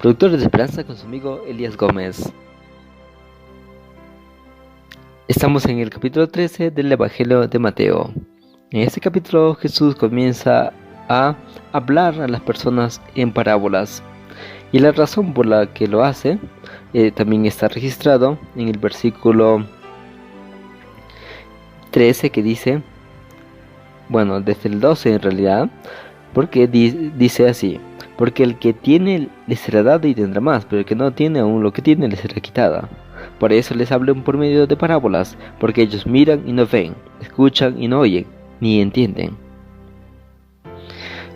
Productores de Esperanza con su amigo Elías Gómez. Estamos en el capítulo 13 del Evangelio de Mateo. En este capítulo Jesús comienza a hablar a las personas en parábolas. Y la razón por la que lo hace también está registrado en el versículo 13 que dice, bueno, desde el 12 en realidad, porque dice así: porque el que tiene le será dado y tendrá más, pero el que no tiene aún lo que tiene le será quitada. Por eso les hablo por medio de parábolas, porque ellos miran y no ven, escuchan y no oyen, ni entienden.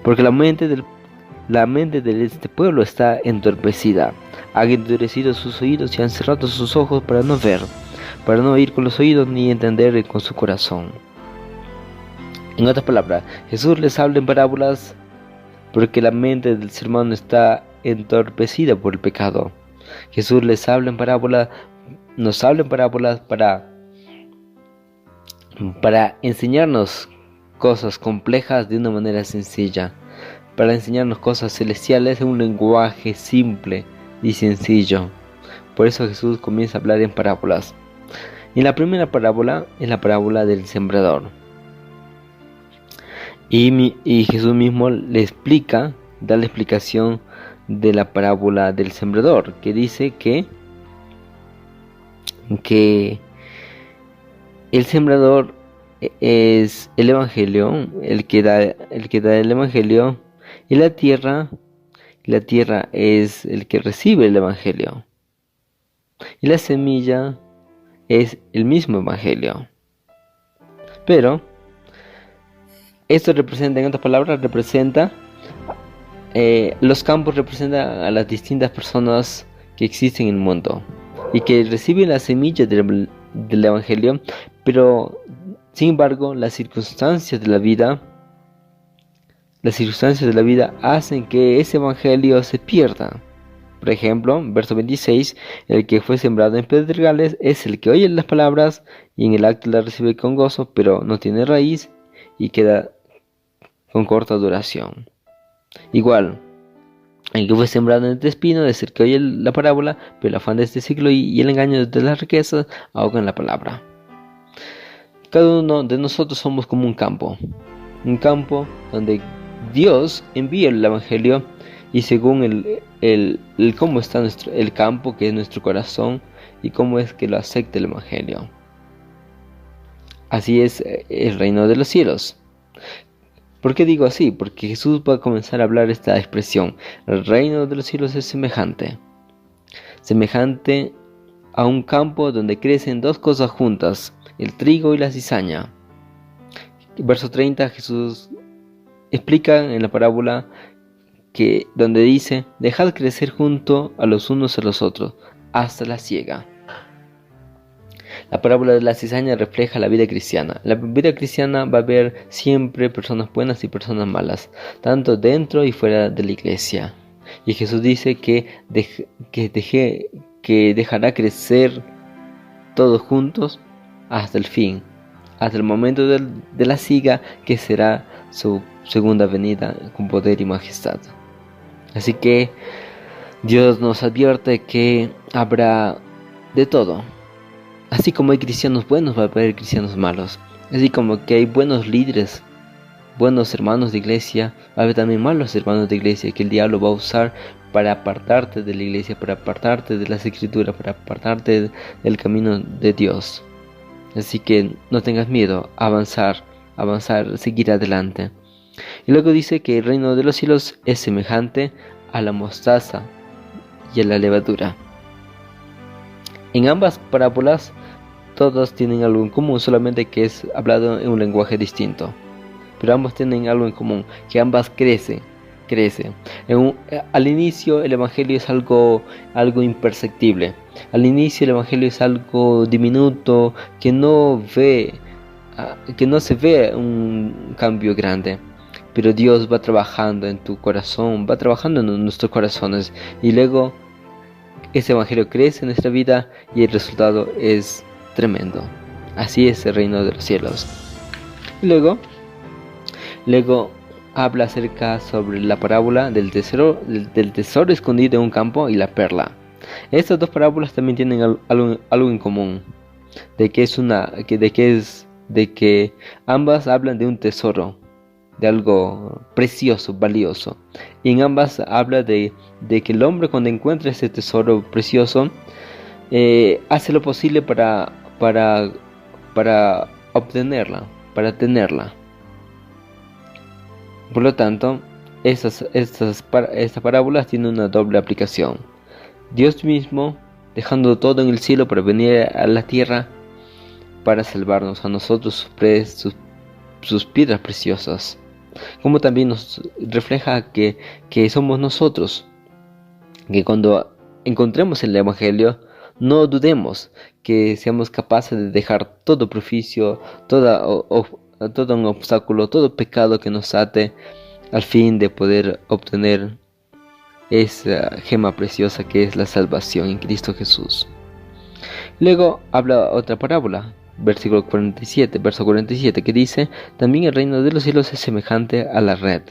Porque la mente de este pueblo está entorpecida. Han endurecido sus oídos y han cerrado sus ojos para no ver, para no oír con los oídos ni entender con su corazón. En otras palabras, Jesús les habla en parábolas porque la mente del ser humano está entorpecida por el pecado. Jesús les habla en parábolas, nos habla en parábolas para enseñarnos cosas complejas de una manera sencilla, para enseñarnos cosas celestiales en un lenguaje simple y sencillo. Por eso Jesús comienza a hablar en parábolas. Y la primera parábola es la parábola del sembrador. Y Jesús mismo le explica, da la explicación de la parábola del sembrador, que dice que el sembrador es el evangelio, el que da el evangelio, y la tierra es el que recibe el evangelio, y la semilla es el mismo evangelio. Pero esto representa, en otras palabras, los campos representan a las distintas personas que existen en el mundo y que reciben la semilla del evangelio, pero sin embargo las circunstancias de la vida hacen que ese evangelio se pierda. Por ejemplo, verso 26, el que fue sembrado en pedregales es el que oye las palabras y en el acto las recibe con gozo, pero no tiene raíz y queda con corta duración. Igual, el que fue sembrado en el espino es el que oye la parábola, pero el afán de este siglo y el engaño de las riquezas ahogan la palabra. Cada uno de nosotros somos como un campo donde Dios envía el evangelio, y según el cómo está el campo, que es nuestro corazón, y cómo es que lo acepta el evangelio. Así es el reino de los cielos. ¿Por qué digo así? Porque Jesús va a comenzar a hablar esta expresión. El reino de los cielos es semejante a un campo donde crecen dos cosas juntas, el trigo y la cizaña. Verso 30, Jesús explica en la parábola donde dice: dejad crecer junto a los unos a los otros, hasta la siega. La parábola de la cizaña refleja la vida cristiana. La vida cristiana va a haber siempre personas buenas y personas malas, tanto dentro y fuera de la iglesia. Y Jesús dice que dejará crecer todos juntos hasta el fin, hasta el momento de la siega, que será su segunda venida con poder y majestad. Así que Dios nos advierte que habrá de todo. Así como hay cristianos buenos, va a haber cristianos malos. Así como que hay buenos líderes, buenos hermanos de iglesia, va a haber también malos hermanos de iglesia que el diablo va a usar para apartarte de la iglesia, para apartarte de las escrituras, para apartarte del camino de Dios. Así que no tengas miedo, avanzar, seguir adelante. Y luego dice que el reino de los cielos es semejante a la mostaza y a la levadura. En ambas parábolas todas tienen algo en común, solamente que es hablado en un lenguaje distinto. Pero ambas tienen algo en común, que ambas crecen. Al inicio el evangelio es algo imperceptible. Al inicio el evangelio es algo diminuto, que no se ve un cambio grande. Pero Dios va trabajando en tu corazón, va trabajando en nuestros corazones, y luego ese evangelio crece en nuestra vida y el resultado es tremendo. Así es el reino de los cielos. Y luego habla acerca sobre la parábola del tesoro escondido en un campo y la perla. Estas dos parábolas también tienen algo en común, de que ambas hablan de un tesoro, de algo precioso, valioso. Y en ambas habla de que el hombre, cuando encuentra ese tesoro precioso, hace lo posible para obtenerla, para tenerla. Por lo tanto, estas parábolas tienen una doble aplicación. Dios mismo dejando todo en el cielo para venir a la tierra para salvarnos a nosotros, sus piedras preciosas. Como también nos refleja que somos nosotros, que cuando encontremos el Evangelio, no dudemos, que seamos capaces de dejar todo prejuicio, todo un obstáculo, todo pecado que nos ate, al fin de poder obtener esa gema preciosa que es la salvación en Cristo Jesús. Luego habla otra parábola, verso 47, que dice: también el reino de los cielos es semejante a la red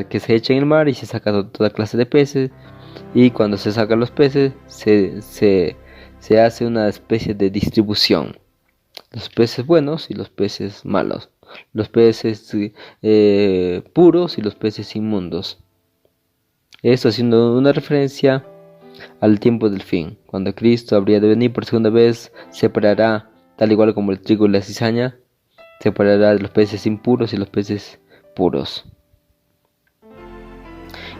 que se echa en el mar y se saca toda clase de peces, y cuando se sacan los peces se hace una especie de distribución, los peces buenos y los peces malos, los peces puros y los peces inmundos. Esto haciendo una referencia al tiempo del fin, cuando Cristo habría de venir por segunda vez, separará, tal igual como el trigo y la cizaña, separará los peces impuros y los peces puros.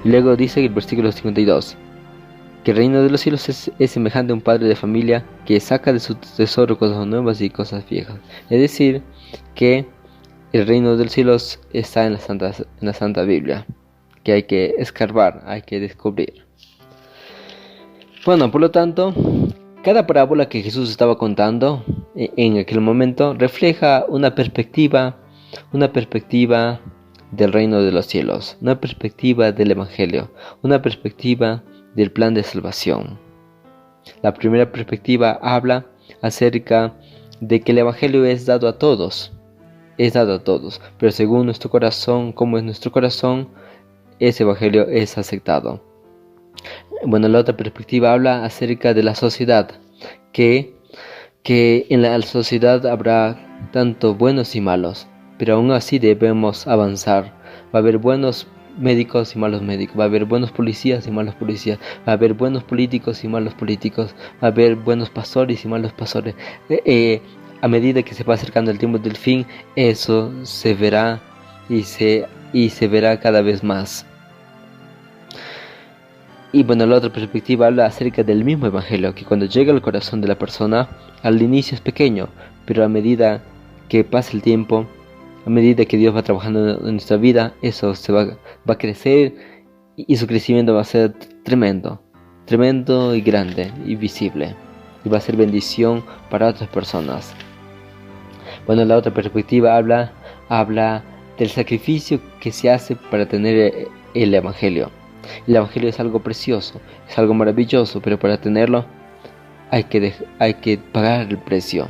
Y luego dice en el versículo 52, que el reino de los cielos es semejante a un padre de familia que saca de su tesoro cosas nuevas y cosas viejas. Es decir, que el reino de los cielos está en la Santa Biblia, que hay que escarbar, hay que descubrir. Bueno, por lo tanto, cada parábola que Jesús estaba contando en aquel momento refleja una perspectiva del reino de los cielos, una perspectiva del Evangelio, una perspectiva del plan de salvación. La primera perspectiva habla acerca de que el Evangelio es dado a todos, pero según nuestro corazón, como es nuestro corazón, ese Evangelio es aceptado. Bueno, la otra perspectiva habla acerca de la sociedad, que en la sociedad habrá tanto buenos y malos, pero aún así debemos avanzar. Va a haber buenos médicos y malos médicos, va a haber buenos policías y malos policías, va a haber buenos políticos y malos políticos, va a haber buenos pastores y malos pastores. A medida que se va acercando el tiempo del fin, eso se verá y se verá cada vez más. Y bueno, la otra perspectiva habla acerca del mismo Evangelio, que cuando llega al corazón de la persona, al inicio es pequeño, pero a medida que pasa el tiempo, a medida que Dios va trabajando en nuestra vida, eso se va a crecer, y su crecimiento va a ser tremendo y grande y visible, y va a ser bendición para otras personas. Bueno, la otra perspectiva habla del sacrificio que se hace para tener el Evangelio. El Evangelio es algo precioso, es algo maravilloso, pero para tenerlo hay que pagar el precio,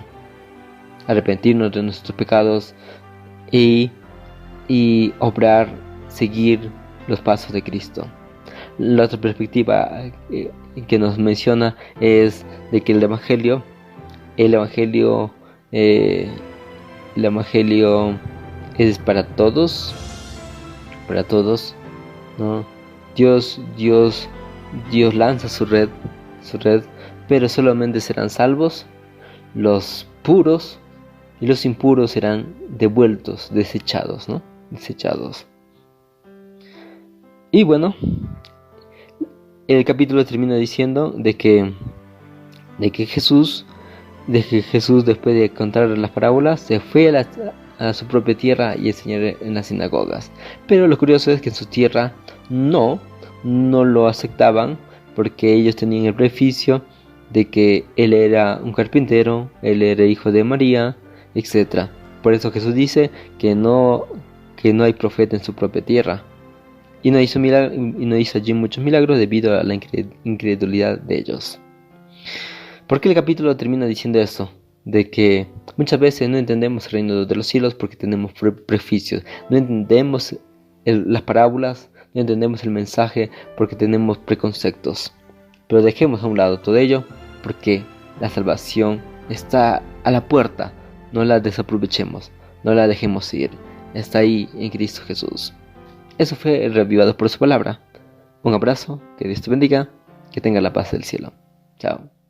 arrepentirnos de nuestros pecados y obrar, seguir los pasos de Cristo. La otra perspectiva que nos menciona es de que el Evangelio es para todos, ¿no? Dios lanza su red, pero solamente serán salvos los puros, y los impuros serán devueltos, desechados, ¿no? Desechados. Y bueno, el capítulo termina diciendo de que Jesús, después de contar las parábolas, se fue a su propia tierra y enseñar en las sinagogas. Pero lo curioso es que en su tierra no lo aceptaban, porque ellos tenían el prejuicio de que él era un carpintero, él era hijo de María, etc. Por eso Jesús dice que no hay profeta en su propia tierra, y no hizo allí muchos milagros debido a la incredulidad de ellos. ¿Por qué el capítulo termina diciendo esto? de que muchas veces no entendemos el reino de los cielos porque tenemos prejuicios, no entendemos las parábolas, no entendemos el mensaje porque tenemos preconceptos. Pero dejemos a un lado todo ello porque la salvación está a la puerta. No la desaprovechemos, no la dejemos ir. Está ahí en Cristo Jesús. Eso fue el Reavivado por su palabra. Un abrazo, que Dios te bendiga, que tenga la paz del cielo. Chao.